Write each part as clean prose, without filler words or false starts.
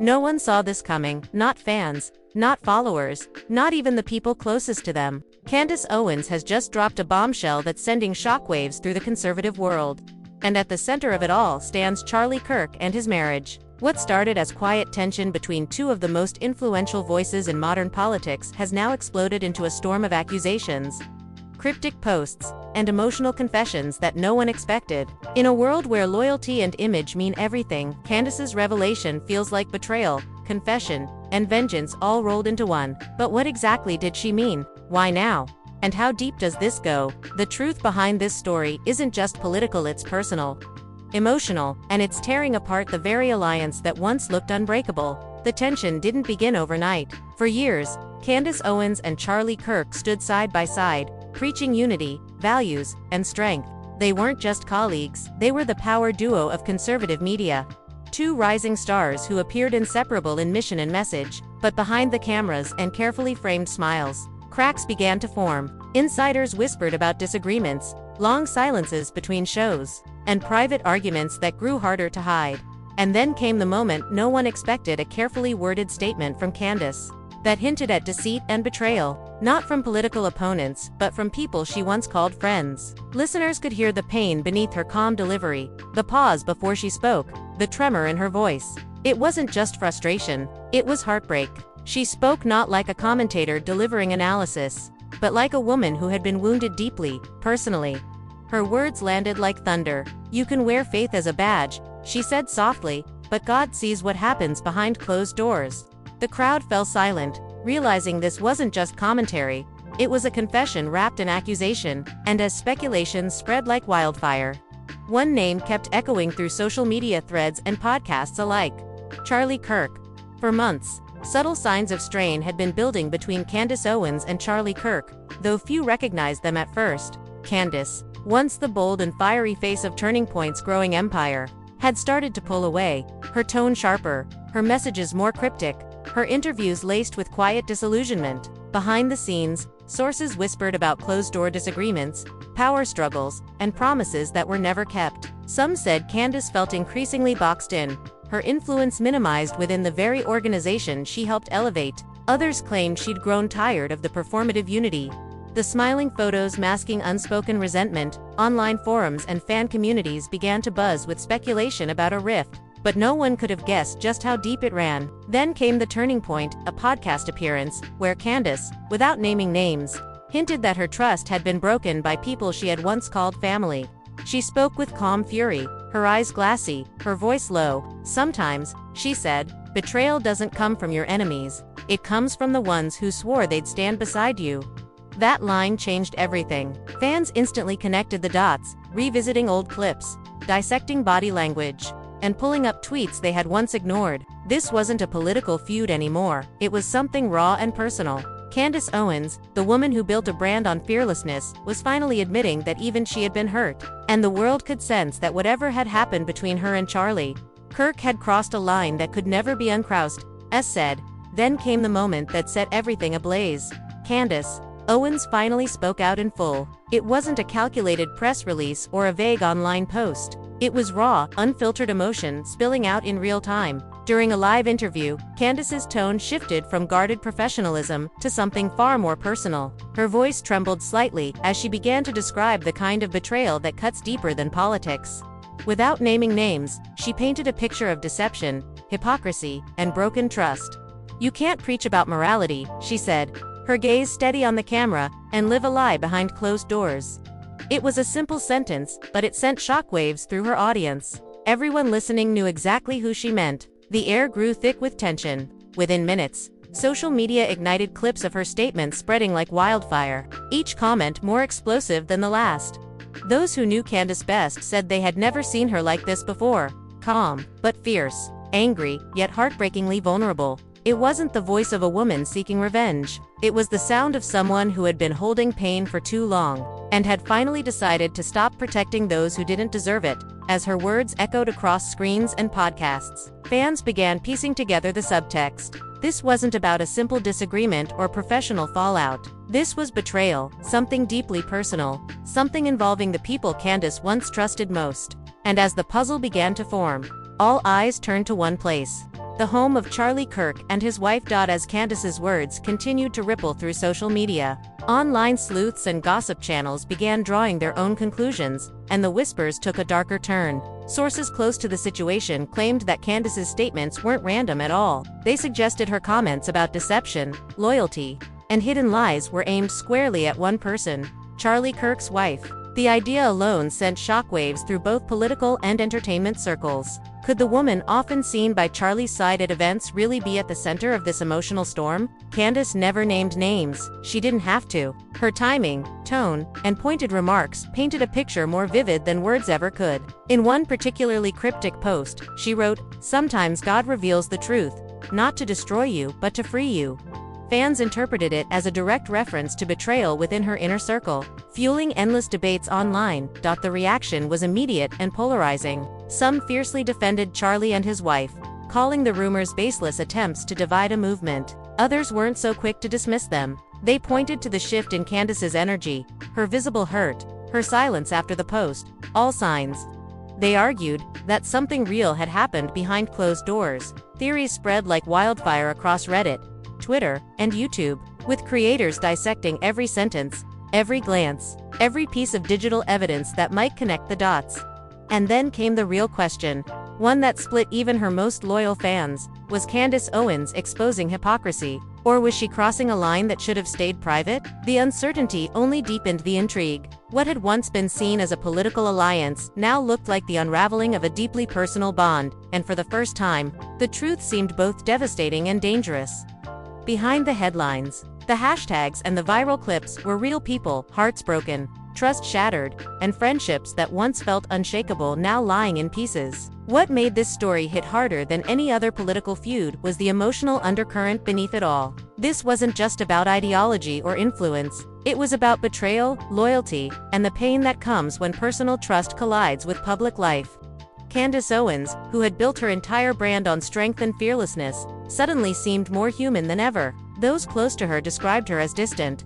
No one saw this coming, not fans, not followers, not even the people closest to them. Candace Owens has just dropped a bombshell that's sending shockwaves through the conservative world. And at the center of it all stands Charlie Kirk and his marriage. What started as quiet tension between two of the most influential voices in modern politics has now exploded into a storm of accusations, cryptic posts, and emotional confessions that no one expected. In a world where loyalty and image mean everything, Candace's revelation feels like betrayal, confession, and vengeance all rolled into one. But what exactly did she mean? Why now? And how deep does this go? The truth behind this story isn't just political, it's personal, emotional, and it's tearing apart the very alliance that once looked unbreakable. The tension didn't begin overnight. For years, Candace Owens and Charlie Kirk stood side by side, preaching unity, values, and strength. They weren't just colleagues, they were the power duo of conservative media. Two rising stars who appeared inseparable in mission and message, but behind the cameras and carefully framed smiles, cracks began to form. Insiders whispered about disagreements, long silences between shows, and private arguments that grew harder to hide. And then came the moment no one expected, a carefully worded statement from Candace that hinted at deceit and betrayal, not from political opponents, but from people she once called friends. Listeners could hear the pain beneath her calm delivery, the pause before she spoke, the tremor in her voice. It wasn't just frustration, it was heartbreak. She spoke not like a commentator delivering analysis, but like a woman who had been wounded deeply, personally. Her words landed like thunder. "You can wear faith as a badge," she said softly, "but God sees what happens behind closed doors." The crowd fell silent, realizing this wasn't just commentary, it was a confession wrapped in accusation, and as speculation spread like wildfire, one name kept echoing through social media threads and podcasts alike: Charlie Kirk. For months, subtle signs of strain had been building between Candace Owens and Charlie Kirk, though few recognized them at first. Candace, once the bold and fiery face of Turning Point's growing empire, had started to pull away, her tone sharper, her messages more cryptic, her interviews laced with quiet disillusionment. Behind the scenes, sources whispered about closed-door disagreements, power struggles, and promises that were never kept. Some said Candace felt increasingly boxed in, her influence minimized within the very organization she helped elevate. Others claimed she'd grown tired of the performative unity, the smiling photos masking unspoken resentment. Online forums and fan communities began to buzz with speculation about a rift, but no one could have guessed just how deep it ran. Then came the turning point, a podcast appearance, where Candace, without naming names, hinted that her trust had been broken by people she had once called family. She spoke with calm fury, her eyes glassy, her voice low. "Sometimes," she said, "betrayal doesn't come from your enemies, it comes from the ones who swore they'd stand beside you." That line changed everything. Fans instantly connected the dots, revisiting old clips, dissecting body language, and pulling up tweets they had once ignored. This wasn't a political feud anymore, it was something raw and personal. Candace Owens, the woman who built a brand on fearlessness, was finally admitting that even she had been hurt, and the world could sense that whatever had happened between her and Charlie Kirk had crossed a line that could never be uncrossed. As said, then came the moment that set everything ablaze. Candace Owens finally spoke out in full. It wasn't a calculated press release or a vague online post. It was raw, unfiltered emotion spilling out in real time. During a live interview, Candace's tone shifted from guarded professionalism to something far more personal. Her voice trembled slightly as she began to describe the kind of betrayal that cuts deeper than politics. Without naming names, she painted a picture of deception, hypocrisy, and broken trust. "You can't preach about morality," she said, her gaze steady on the camera, "and live a lie behind closed doors." It was a simple sentence, but it sent shockwaves through her audience. Everyone listening knew exactly who she meant. The air grew thick with tension. Within minutes, social media ignited clips of her statement spreading like wildfire, each comment more explosive than the last. Those who knew Candace best said they had never seen her like this before. Calm, but fierce, angry, yet heartbreakingly vulnerable. It wasn't the voice of a woman seeking revenge. It was the sound of someone who had been holding pain for too long, and had finally decided to stop protecting those who didn't deserve it. As her words echoed across screens and podcasts, fans began piecing together the subtext. This wasn't about a simple disagreement or professional fallout. This was betrayal, something deeply personal, something involving the people Candace once trusted most. And as the puzzle began to form, all eyes turned to one place: the home of Charlie Kirk and his wife. As Candace's words continued to ripple through social media, online sleuths and gossip channels began drawing their own conclusions, and the whispers took a darker turn. Sources close to the situation claimed that Candace's statements weren't random at all. They suggested her comments about deception, loyalty, and hidden lies were aimed squarely at one person: Charlie Kirk's wife. The idea alone sent shockwaves through both political and entertainment circles. Could the woman often seen by Charlie's side at events really be at the center of this emotional storm? Candace never named names. She didn't have to. Her timing, tone, and pointed remarks painted a picture more vivid than words ever could. In one particularly cryptic post, she wrote, "Sometimes God reveals the truth, not to destroy you, but to free you." Fans interpreted it as a direct reference to betrayal within her inner circle, fueling endless debates online. The reaction was immediate and polarizing. Some fiercely defended Charlie and his wife, calling the rumors baseless attempts to divide a movement. Others weren't so quick to dismiss them. They pointed to the shift in Candace's energy, her visible hurt, her silence after the post, all signs. They argued that something real had happened behind closed doors. Theories spread like wildfire across Reddit, Twitter, and YouTube, with creators dissecting every sentence, every glance, every piece of digital evidence that might connect the dots. And then came the real question, one that split even her most loyal fans. Was Candace Owens exposing hypocrisy, or was she crossing a line that should have stayed private? The uncertainty only deepened the intrigue. What had once been seen as a political alliance now looked like the unraveling of a deeply personal bond, and for the first time, the truth seemed both devastating and dangerous. Behind the headlines, the hashtags and the viral clips were real people, hearts broken, trust shattered, and friendships that once felt unshakable now lying in pieces. What made this story hit harder than any other political feud was the emotional undercurrent beneath it all. This wasn't just about ideology or influence. It was about betrayal, loyalty, and the pain that comes when personal trust collides with public life. Candace Owens, who had built her entire brand on strength and fearlessness, suddenly seemed more human than ever. Those close to her described her as distant,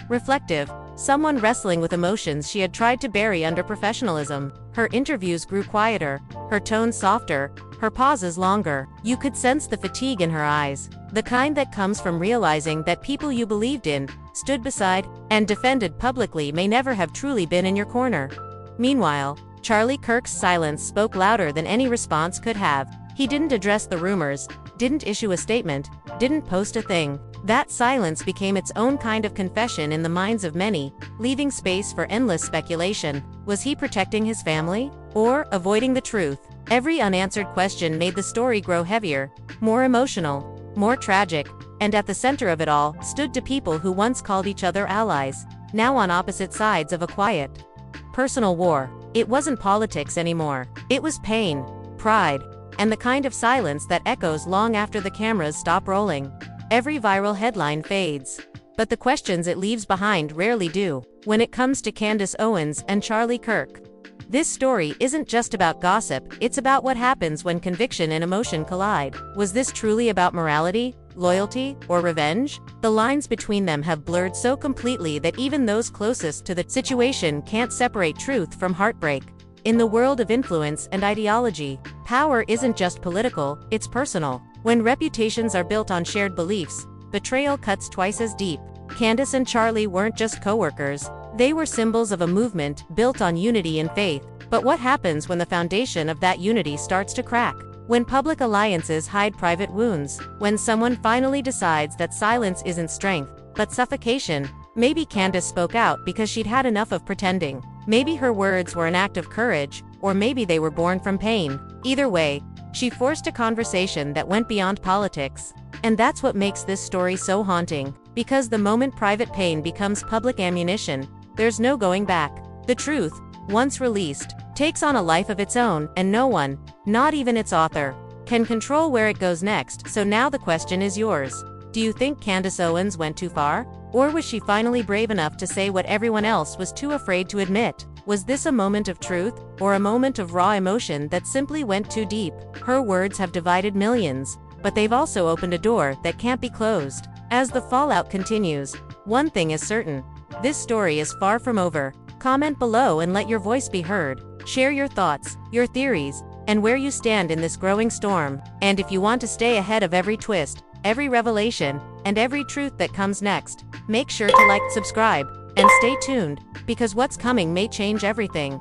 reflective, someone wrestling with emotions she had tried to bury under professionalism. Her interviews grew quieter, her tone softer, her pauses longer. You could sense the fatigue in her eyes, the kind that comes from realizing that people you believed in, stood beside, and defended publicly may never have truly been in your corner. Meanwhile, Charlie Kirk's silence spoke louder than any response could have. He didn't address the rumors, didn't issue a statement, didn't post a thing. That silence became its own kind of confession in the minds of many, leaving space for endless speculation. Was he protecting his family, or avoiding the truth? Every unanswered question made the story grow heavier, more emotional, more tragic, and at the center of it all stood two people who once called each other allies, now on opposite sides of a quiet, personal war. It wasn't politics anymore. It was pain, pride, and the kind of silence that echoes long after the cameras stop rolling. Every viral headline fades, but the questions it leaves behind rarely do. When it comes to Candace Owens and Charlie Kirk, this story isn't just about gossip, it's about what happens when conviction and emotion collide. Was this truly about morality, loyalty, or revenge? The lines between them have blurred so completely that even those closest to the situation can't separate truth from heartbreak. In the world of influence and ideology, power isn't just political, it's personal. When reputations are built on shared beliefs, betrayal cuts twice as deep. Candace and Charlie weren't just co-workers, they were symbols of a movement built on unity and faith. But what happens when the foundation of that unity starts to crack? When public alliances hide private wounds, when someone finally decides that silence isn't strength, but suffocation. Maybe Candace spoke out because she'd had enough of pretending. Maybe her words were an act of courage, or maybe they were born from pain. Either way, she forced a conversation that went beyond politics. And that's what makes this story so haunting. Because the moment private pain becomes public ammunition, there's no going back. The truth, once released, takes on a life of its own, and no one, not even its author, can control where it goes next. So now the question is yours. Do you think Candace Owens went too far? Or was she finally brave enough to say what everyone else was too afraid to admit? Was this a moment of truth, or a moment of raw emotion that simply went too deep? Her words have divided millions, but they've also opened a door that can't be closed. As the fallout continues, one thing is certain: this story is far from over. Comment below and let your voice be heard. Share your thoughts, your theories, and where you stand in this growing storm. And if you want to stay ahead of every twist, every revelation, and every truth that comes next, make sure to like, subscribe, and stay tuned, because what's coming may change everything.